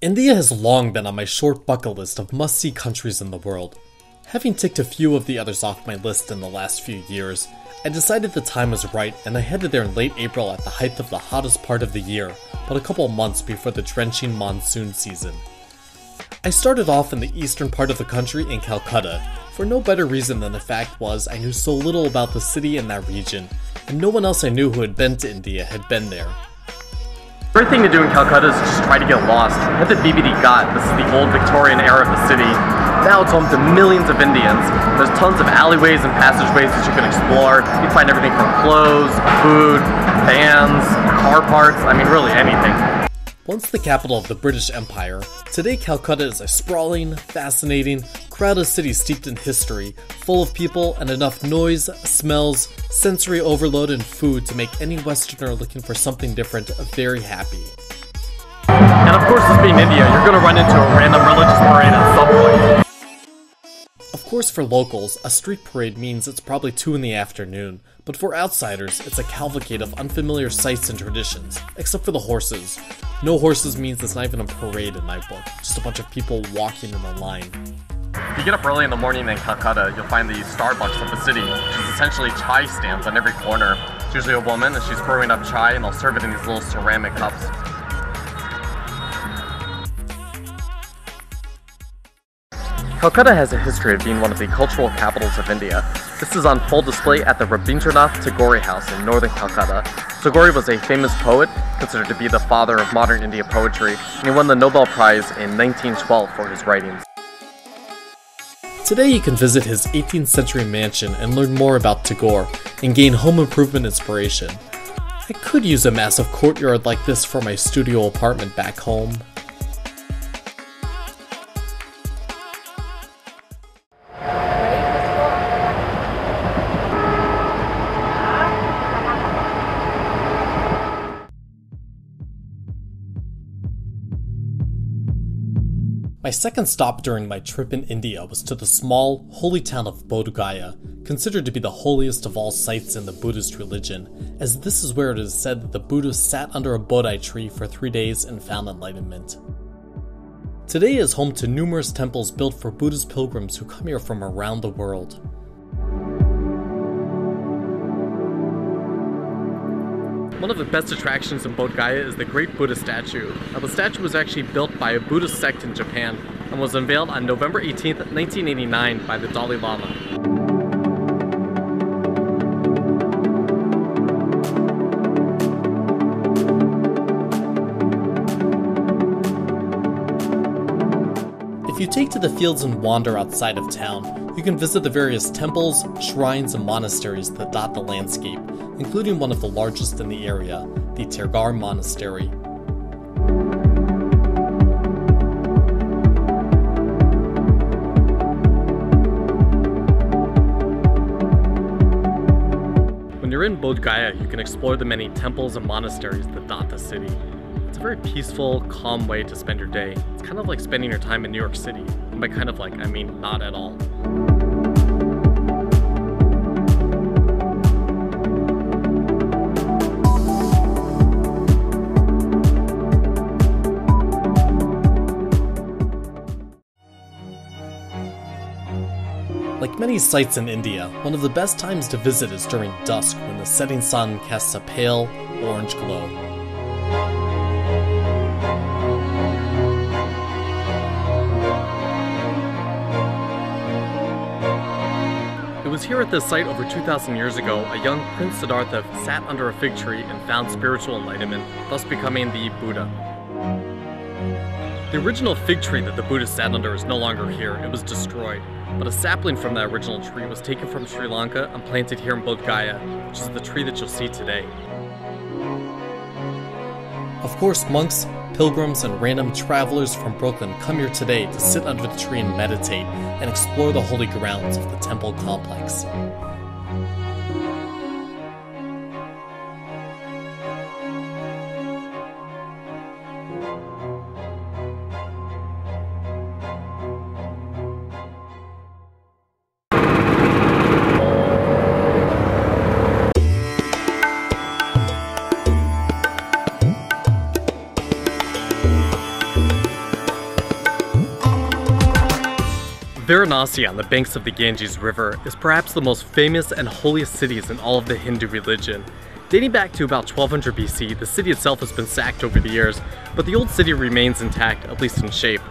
India has long been on my short bucket list of must-see countries in the world. Having ticked a few of the others off my list in the last few years, I decided the time was right and I headed there in late April at the height of the hottest part of the year, but a couple months before the drenching monsoon season. I started off in the eastern part of the country in Calcutta, for no better reason than the fact was I knew so little about the city in that region, and no one else I knew who had been to India had been there. The great thing to do in Calcutta is just try to get lost. Head to B.B.D. Ghat. This is the old Victorian era of the city. Now it's home to millions of Indians. There's tons of alleyways and passageways that you can explore. You can find everything from clothes, food, vans, car parks, I mean really anything. Once the capital of the British Empire, today Calcutta is a sprawling, fascinating, crowded city steeped in history, full of people and enough noise, smells, sensory overload, and food to make any Westerner looking for something different very happy. And of course, this being India, you're going to run into a random religious parade at some point. Of course, for locals, a street parade means it's probably 2 in the afternoon, but for outsiders, it's a cavalcade of unfamiliar sights and traditions, except for the horses. No horses means it's not even a parade in my book, just a bunch of people walking in a line. If you get up early in the morning in Calcutta, you'll find the Starbucks of the city, which is essentially chai stands on every corner. It's usually a woman, and she's brewing up chai, and they'll serve it in these little ceramic cups. Calcutta has a history of being one of the cultural capitals of India. This is on full display at the Rabindranath Tagore house in northern Calcutta. Tagore was a famous poet, considered to be the father of modern India poetry, and he won the Nobel Prize in 1912 for his writings. Today you can visit his 18th century mansion and learn more about Tagore, and gain home improvement inspiration. I could use a massive courtyard like this for my studio apartment back home. My second stop during my trip in India was to the small, holy town of Bodigaya, considered to be the holiest of all sites in the Buddhist religion, as this is where it is said that the Buddha sat under a Bodhi tree for 3 days and found enlightenment. Today is home to numerous temples built for Buddhist pilgrims who come here from around the world. One of the best attractions in Bodigaya is the Great Buddha statue. Now, the statue was actually built by a Buddhist sect in Japan and was unveiled on November 18th, 1989 by the Dalai Lama. If you take to the fields and wander outside of town, you can visit the various temples, shrines, and monasteries that dot the landscape, including one of the largest in the area, the Tagore Monastery. When you're in Bodigaya, you can explore the many temples and monasteries that dot the city. It's a very peaceful, calm way to spend your day. It's kind of like spending your time in New York City. And by kind of like, I mean not at all. Like many sites in India, one of the best times to visit is during dusk when the setting sun casts a pale, orange glow. It was here at this site over 2,000 years ago, a young Prince Siddhartha sat under a fig tree and found spiritual enlightenment, thus becoming the Buddha. The original fig tree that the Buddha sat under is no longer here, it was destroyed. But a sapling from that original tree was taken from Sri Lanka and planted here in Bodigaya, which is the tree that you'll see today. Of course, monks, pilgrims, and random travelers from Brooklyn come here today to sit under the tree and meditate and explore the holy grounds of the temple complex. Varanasi on the banks of the Ganges River is perhaps the most famous and holiest cities in all of the Hindu religion. Dating back to about 1200 BC, the city itself has been sacked over the years, but the old city remains intact, at least in shape.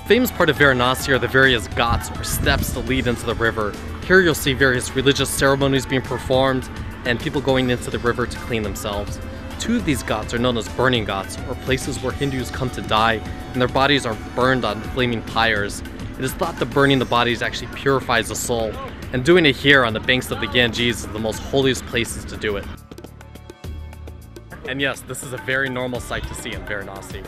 Famous part of Varanasi are the various ghats, or steps that lead into the river. Here you'll see various religious ceremonies being performed and people going into the river to clean themselves. Two of these ghats are known as burning ghats, or places where Hindus come to die and their bodies are burned on flaming pyres. It is thought that burning the bodies actually purifies the soul, and doing it here on the banks of the Ganges is the most holiest places to do it. And yes, this is a very normal sight to see in Varanasi.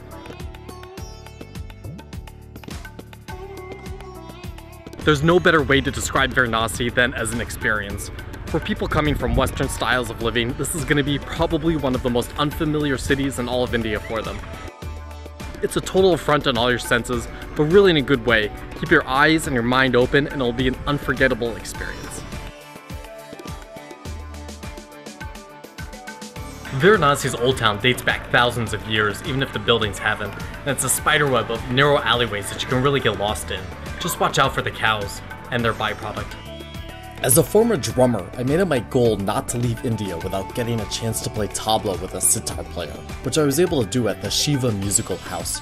There's no better way to describe Varanasi than as an experience. For people coming from Western styles of living, this is going to be probably one of the most unfamiliar cities in all of India for them. It's a total affront on all your senses, but really in a good way. Keep your eyes and your mind open and it'll be an unforgettable experience. Varanasi's Old Town dates back thousands of years, even if the buildings haven't, and it's a spiderweb of narrow alleyways that you can really get lost in. Just watch out for the cows and their byproduct. As a former drummer, I made it my goal not to leave India without getting a chance to play tabla with a sitar player, which I was able to do at the Shiva Musical House.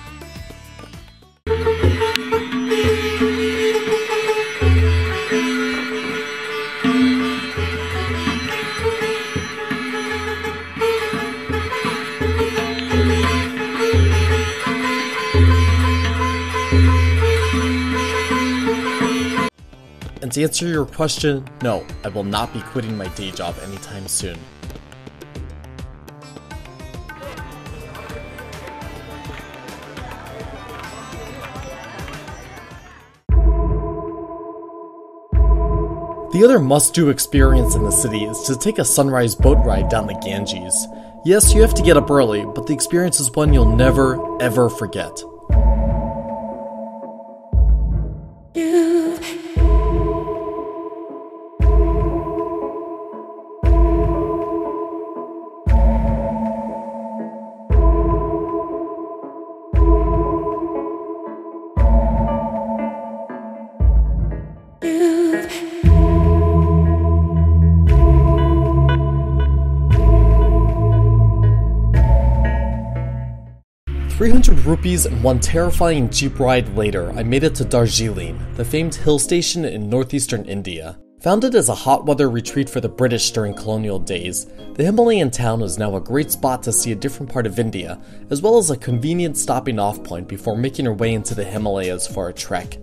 And to answer your question, no, I will not be quitting my day job anytime soon. The other must-do experience in the city is to take a sunrise boat ride down the Ganges. Yes, you have to get up early, but the experience is one you'll never, ever forget. 300 rupees and one terrifying jeep ride later, I made it to Darjeeling, the famed hill station in northeastern India. Founded as a hot weather retreat for the British during colonial days, the Himalayan town is now a great spot to see a different part of India, as well as a convenient stopping off point before making your way into the Himalayas for a trek.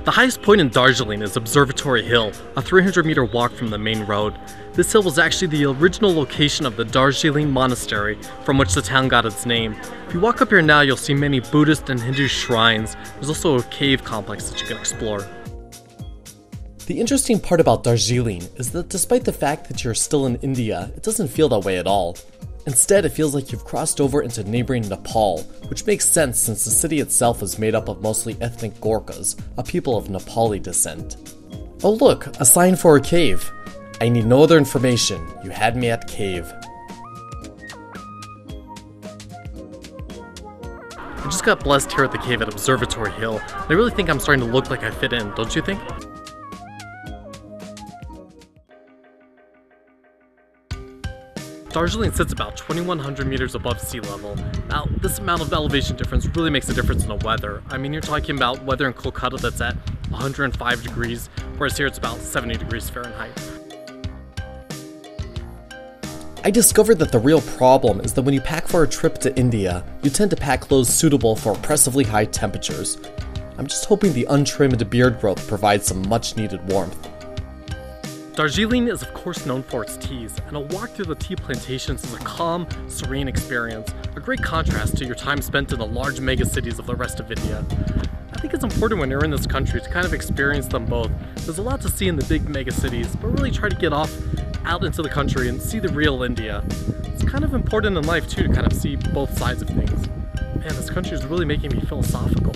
The highest point in Darjeeling is Observatory Hill, a 300-meter walk from the main road. This hill was actually the original location of the Darjeeling Monastery, from which the town got its name. If you walk up here now, you'll see many Buddhist and Hindu shrines. There's also a cave complex that you can explore. The interesting part about Darjeeling is that despite the fact that you're still in India, it doesn't feel that way at all. Instead, it feels like you've crossed over into neighboring Nepal, which makes sense since the city itself is made up of mostly ethnic Gorkhas, a people of Nepali descent. Oh look, a sign for a cave. I need no other information. You had me at cave. I just got blessed here at the cave at Observatory Hill, and I really think I'm starting to look like I fit in, don't you think? Darjeeling sits about 2,100 meters above sea level. Now, this amount of elevation difference really makes a difference in the weather. I mean, you're talking about weather in Kolkata that's at 105 degrees, whereas here it's about 70 degrees Fahrenheit. I discovered that the real problem is that when you pack for a trip to India, you tend to pack clothes suitable for oppressively high temperatures. I'm just hoping the untrimmed beard growth provides some much needed warmth. Darjeeling is of course known for its teas, and a walk through the tea plantations is a calm, serene experience, a great contrast to your time spent in the large megacities of the rest of India. I think it's important when you're in this country to kind of experience them both. There's a lot to see in the big megacities, but really try to get out into the country and see the real India. It's kind of important in life too to kind of see both sides of things. Man, this country is really making me philosophical.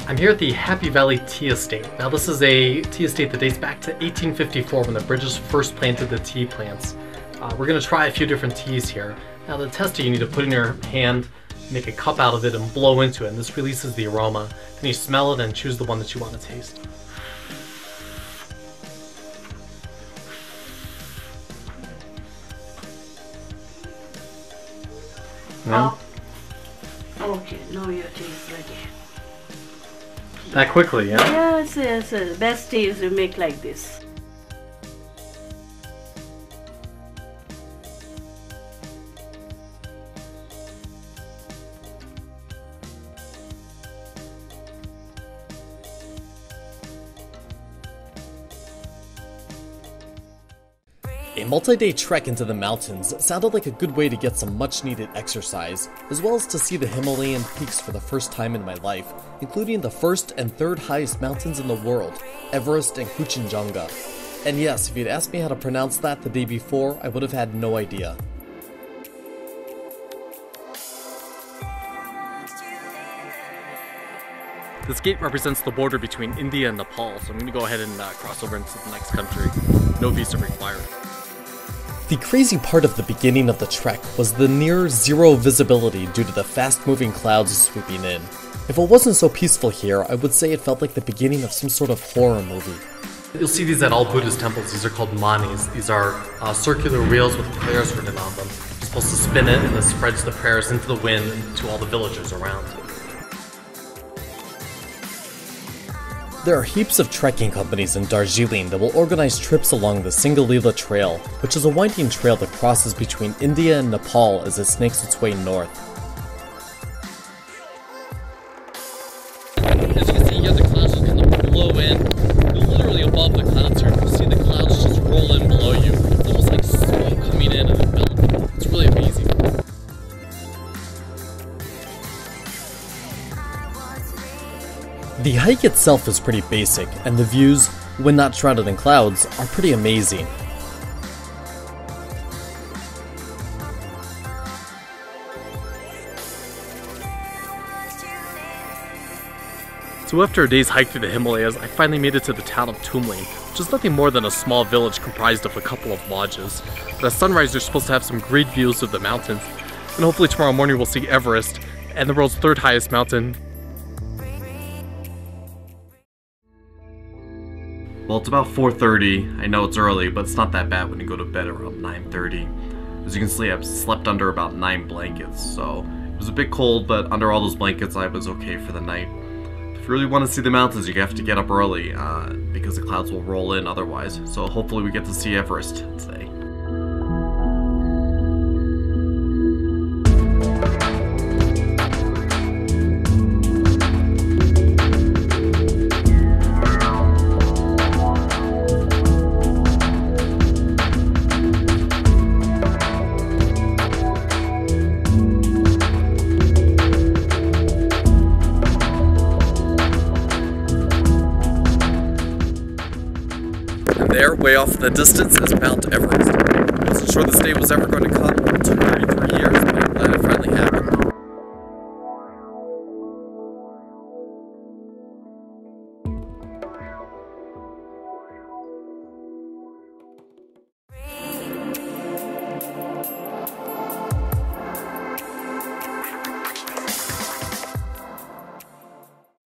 I'm here at the Happy Valley Tea Estate. Now this is a tea estate that dates back to 1854 when the British first planted the tea plants. We're going to try a few different teas here. Now the tester you need to put in your hand, make a cup out of it and blow into it, and this releases the aroma. Then you smell it and choose the one that you want to taste. Yeah. Okay, now your tea is ready. That quickly, yeah? Yes, yes, yes. Best tea is you make like this. A multi-day trek into the mountains sounded like a good way to get some much-needed exercise, as well as to see the Himalayan peaks for the first time in my life, including the first and third highest mountains in the world, Everest and Kanchenjunga. And yes, if you'd asked me how to pronounce that the day before, I would have had no idea. This gate represents the border between India and Nepal, so I'm going to go ahead and cross over into the next country. No visa required. The crazy part of the beginning of the trek was the near zero visibility due to the fast-moving clouds sweeping in. If it wasn't so peaceful here, I would say it felt like the beginning of some sort of horror movie. You'll see these at all Buddhist temples. These are called manis. These are circular wheels with prayers written on them. You're supposed to spin it and it spreads the prayers into the wind to all the villagers around. There are heaps of trekking companies in Darjeeling that will organize trips along the Singalila Trail, which is a winding trail that crosses between India and Nepal as it snakes its way north. As you can see here, the clouds just kind of blow in. You're literally above the clouds here. You see the clouds just roll in below you. It's almost like smoke coming in and enveloping. It's really amazing. The hike itself is pretty basic, and the views, when not shrouded in clouds, are pretty amazing. So after a day's hike through the Himalayas, I finally made it to the town of Tumling, which is nothing more than a small village comprised of a couple of lodges. But at sunrise, you're supposed to have some great views of the mountains, and hopefully tomorrow morning we'll see Everest and the world's third highest mountain. Well, it's about 4:30. I know it's early, but it's not that bad when you go to bed around 9:30. As you can see, I've slept under about 9 blankets, so it was a bit cold, but under all those blankets I was okay for the night. If you really want to see the mountains, you have to get up early, because the clouds will roll in otherwise. So hopefully we get to see Everest today. There, way off in the distance, is Mount Everest. I wasn't sure this day was ever going to come. It took 33 years,